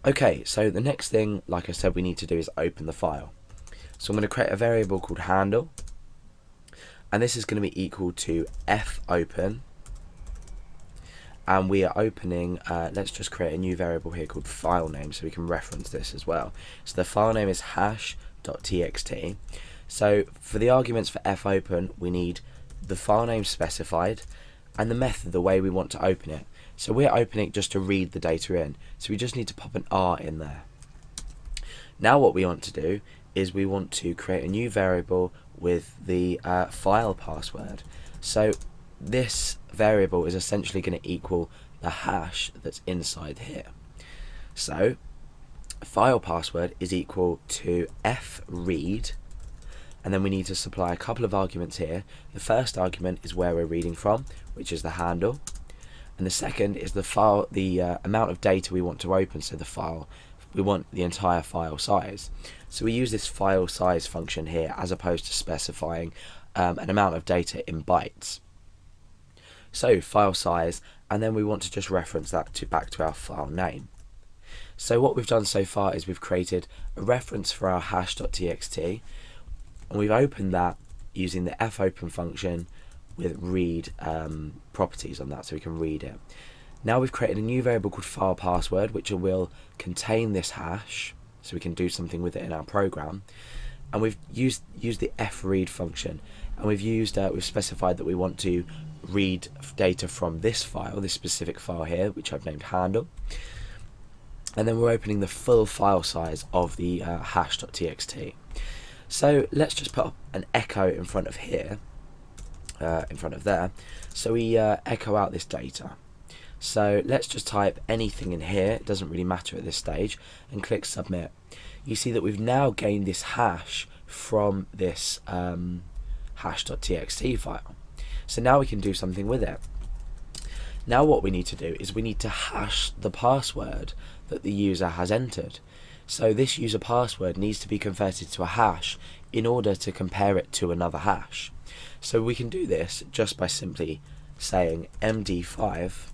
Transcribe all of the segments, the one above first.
Okay, so the next thing, like I said, we need to do is open the file. So I'm going to create a variable called handle, and this is going to be equal to fopen, and we are opening, let's just create a new variable here called file name so we can reference this as well. So the file name is hash.txt. So for the arguments for fopen, we need the file name specified and the method, the way we want to open it. So we're opening it just to read the data in, so we just need to pop an R in there. Now what we want to do is we want to create a new variable with the file password. So this variable is essentially going to equal the hash that's inside here. So file password is equal to fread, and then we need to supply a couple of arguments here. The first argument is where we're reading from, which is the handle, and the second is the file, the amount of data we want to open. So the file, we want the entire file size. So we use this file size function here as opposed to specifying an amount of data in bytes. So file size, and then we want to just reference that back to our file name. So what we've done so far is we've created a reference for our hash.txt, and we've opened that using the fopen function with read properties on that, so we can read it. Now we've created a new variable called file password, which will contain this hash, so we can do something with it in our program. And we've used the fread function, and we've specified that we want to read data from this file, this specific file here, which I've named handle. And then we're opening the full file size of the hash.txt. So let's just put an echo in front of here, in front of there, so we echo out this data. So let's just type anything in here, it doesn't really matter at this stage, and click submit. You see that we've now gained this hash from this hash.txt file. So now we can do something with it. Now what we need to do is we need to hash the password that the user has entered. So this user password needs to be converted to a hash in order to compare it to another hash. So we can do this just by simply saying MD5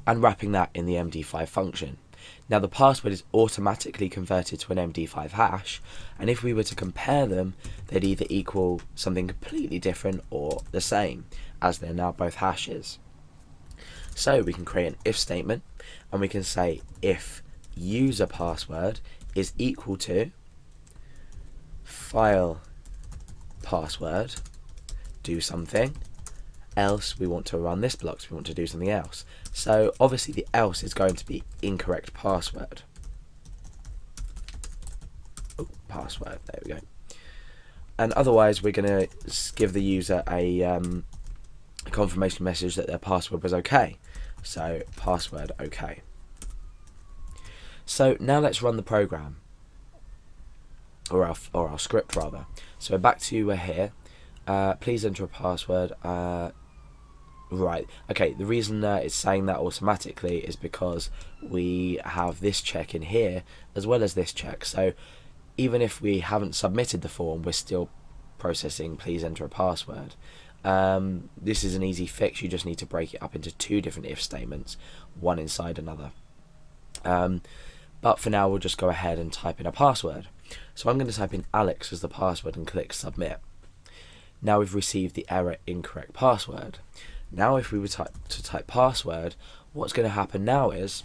and wrapping that in the MD5 function. Now the password is automatically converted to an MD5 hash, and if we were to compare them, they'd either equal something completely different or the same, as they're now both hashes. So we can create an if statement, and we can say if user password is equal to file password, do something, else we want to run this block, so we want to do something else. So obviously the else is going to be incorrect password. Oh, password, there we go. And otherwise we're going to give the user a confirmation message that their password was okay. So password okay. So now let's run the program, or our script rather. So back to here. Please enter a password. Right, okay, the reason it's saying that automatically is because we have this check in here as well as this check. So even if we haven't submitted the form, we're still processing please enter a password. This is an easy fix. You just need to break it up into two different if statements, one inside another. But for now we'll just go ahead and type in a password. So I'm going to type in Alex as the password and click submit. Now we've received the error incorrect password. Now if we were to type password, what's going to happen now is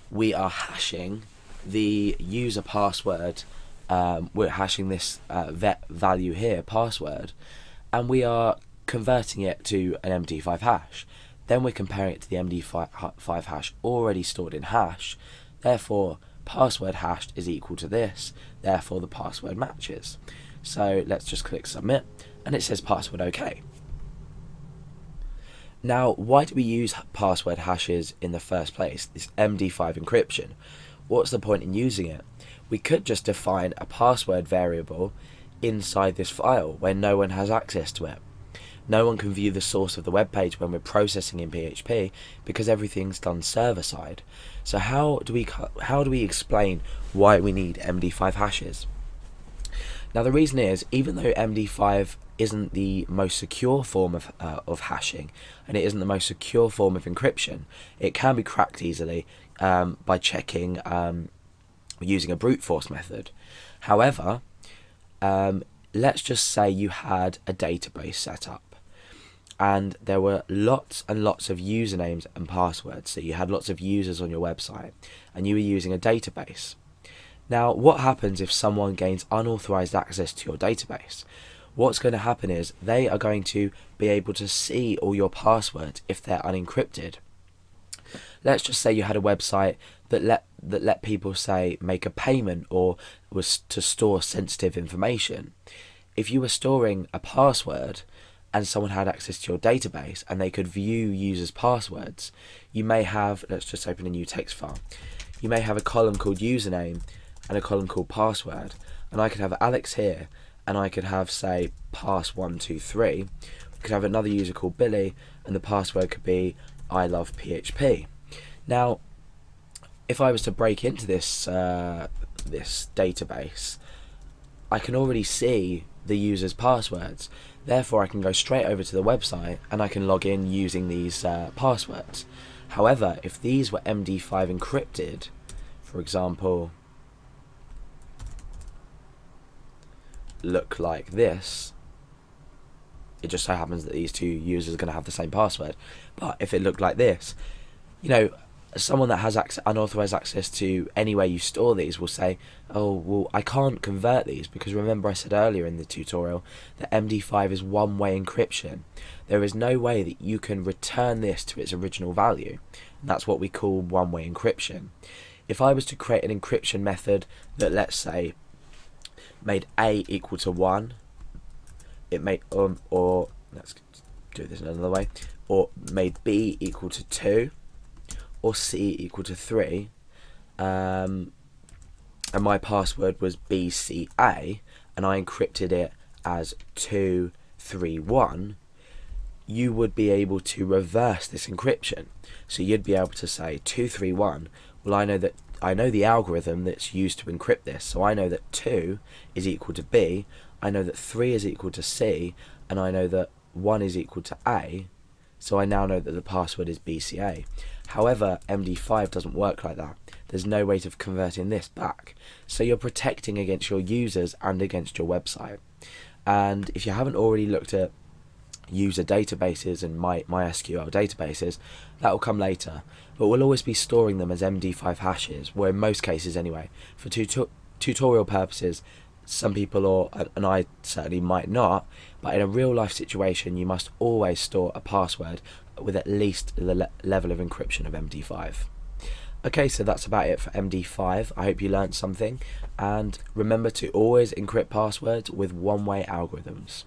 we are hashing the user password, we're hashing this vet value here, password, and we are converting it to an MD5 hash. Then we're comparing it to the MD5 hash already stored in hash. Therefore password hashed is equal to this, therefore the password matches. So let's just click submit, and it says password okay. Now, why do we use password hashes in the first place, this MD5 encryption? What's the point in using it? We could just define a password variable inside this file where no one has access to it. No one can view the source of the web page when we're processing in PHP because everything's done server side. So how do we explain why we need MD5 hashes? Now the reason is, even though MD5 isn't the most secure form of hashing, and it isn't the most secure form of encryption, it can be cracked easily by checking using a brute force method. However, let's just say you had a database set up and there were lots and lots of usernames and passwords, so you had lots of users on your website and you were using a database. Now, what happens if someone gains unauthorized access to your database? What's going to happen is they are going to be able to see all your passwords if they're unencrypted. Let's just say you had a website that let people, say, make a payment or was to store sensitive information. If you were storing a password and someone had access to your database and they could view users' passwords, you may have, let's just open a new text file, you may have a column called username and a column called password, and I could have Alex here and I could have, say, pass123. We could have another user called Billy and the password could be I love PHP. Now, if I was to break into this this database, I can already see the user's passwords. Therefore, I can go straight over to the website and I can log in using these passwords. However, if these were MD5 encrypted, for example, look like this, it just so happens that these two users are going to have the same password. But if it looked like this, you know, someone that has unauthorized access to anywhere you store these will say, oh, well, I can't convert these, because remember I said earlier in the tutorial that MD5 is one-way encryption. There is no way that you can return this to its original value, and that's what we call one-way encryption. If I was to create an encryption method that, let's say, made A equal to 1, it made or let's do this another way, or made B equal to 2, or C equal to 3, and my password was BCA, and I encrypted it as 231, you would be able to reverse this encryption. So you'd be able to say 231, well, I know the algorithm that's used to encrypt this, so I know that 2 is equal to B, I know that 3 is equal to C, and I know that 1 is equal to A, so I now know that the password is BCA. However, MD5 doesn't work like that. There's no way of converting this back. So you're protecting against your users and against your website. And if you haven't already looked at user databases and MySQL databases, that will come later. But we'll always be storing them as MD5 hashes, or in most cases anyway. For tutorial purposes, some people, and I certainly might not, but in a real life situation you must always store a password with at least the level of encryption of MD5. Okay, so that's about it for MD5. I hope you learned something, and remember to always encrypt passwords with one-way algorithms.